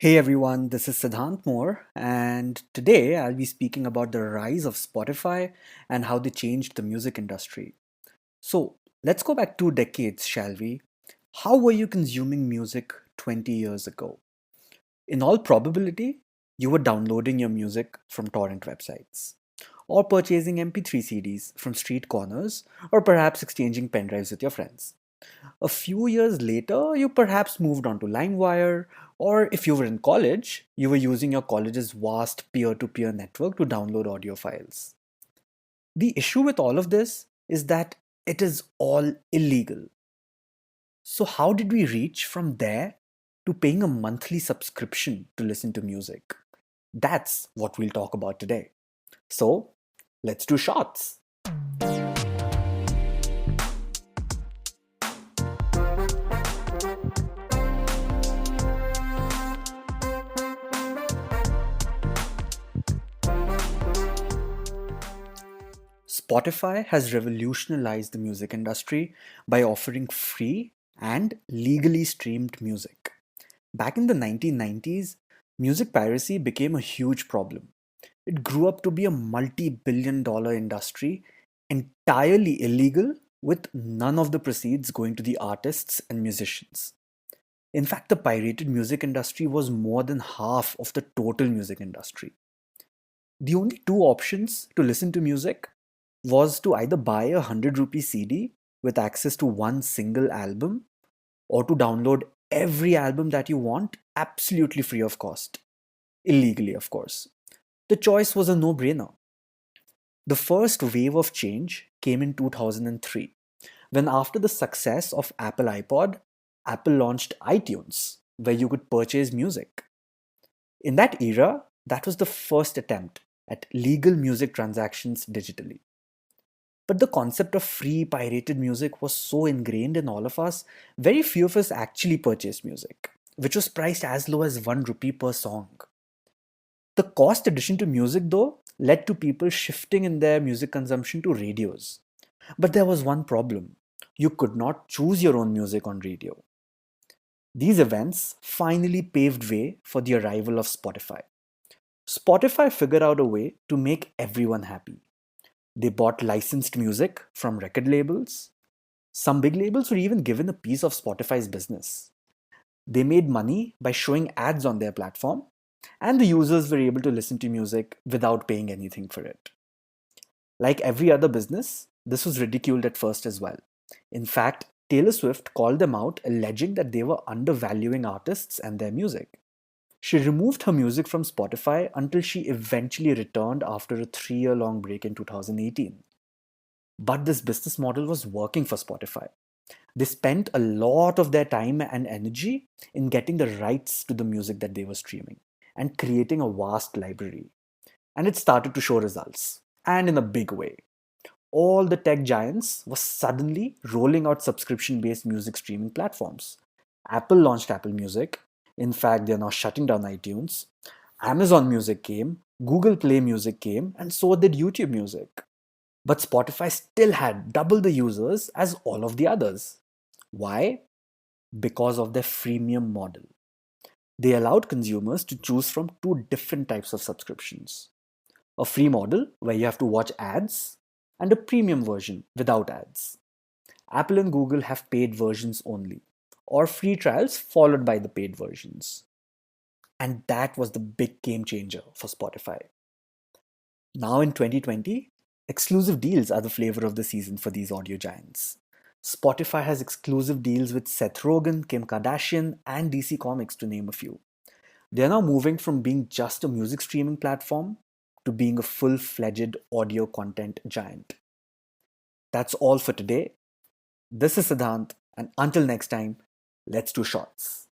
Hey everyone, this is Siddhant Moore, and today I'll be speaking about the rise of Spotify and how they changed the music industry. So, let's go back 2 decades, shall we? How were you consuming music 20 years ago? In all probability, you were downloading your music from torrent websites, or purchasing MP3 CDs from street corners, or perhaps exchanging pen drives with your friends. A few years later, you perhaps moved on to LimeWire, or if you were in college, you were using your college's vast peer to peer network to download audio files. The issue with all of this is that it is all illegal. So, how did we reach from there to paying a monthly subscription to listen to music? That's what we'll talk about today. So, let's do shots. Spotify has revolutionized the music industry by offering free and legally streamed music. Back in the 1990s, music piracy became a huge problem. It grew up to be a multi-billion-dollar industry, entirely illegal, with none of the proceeds going to the artists and musicians. In fact, the pirated music industry was more than half of the total music industry. The only two options to listen to music was to either buy a 100 rupee CD with access to one single album or to download every album that you want absolutely free of cost. Illegally, of course. The choice was a no brainer. The first wave of change came in 2003 when, after the success of Apple iPod, Apple launched iTunes, where you could purchase music. In that era, that was the first attempt at legal music transactions digitally. But the concept of free pirated music was so ingrained in all of us, very few of us actually purchased music, which was priced as low as 1 rupee per song. The cost addition to music, though, led to people shifting in their music consumption to radios. But there was one problem: you could not choose your own music on radio. These events finally paved way for the arrival of Spotify. Spotify figured out a way to make everyone happy. They bought licensed music from record labels. Some big labels were even given a piece of Spotify's business. They made money by showing ads on their platform, and the users were able to listen to music without paying anything for it. Like every other business, this was ridiculed at first as well. In fact, Taylor Swift called them out, alleging that they were undervaluing artists and their music. She removed her music from Spotify until she eventually returned after a 3 year long break in 2018. But this business model was working for Spotify. They spent a lot of their time and energy in getting the rights to the music that they were streaming and creating a vast library. And it started to show results, and in a big way. All the tech giants were suddenly rolling out subscription based music streaming platforms. Apple launched Apple Music. In fact, they're now shutting down iTunes. Amazon Music came, Google Play Music came, and so did YouTube Music. But Spotify still had double the users as all of the others. Why? Because of their freemium model. They allowed consumers to choose from two different types of subscriptions: a free model where you have to watch ads, and a premium version without ads. Apple and Google have paid versions only, or free trials followed by the paid versions. And that was the big game changer for Spotify. Now in 2020, exclusive deals are the flavor of the season for these audio giants. Spotify has exclusive deals with Seth Rogen, Kim Kardashian, and DC Comics, to name a few. They are now moving from being just a music streaming platform to being a full fledged audio content giant. That's all for today. This is Siddhant, and until next time, let's do shots.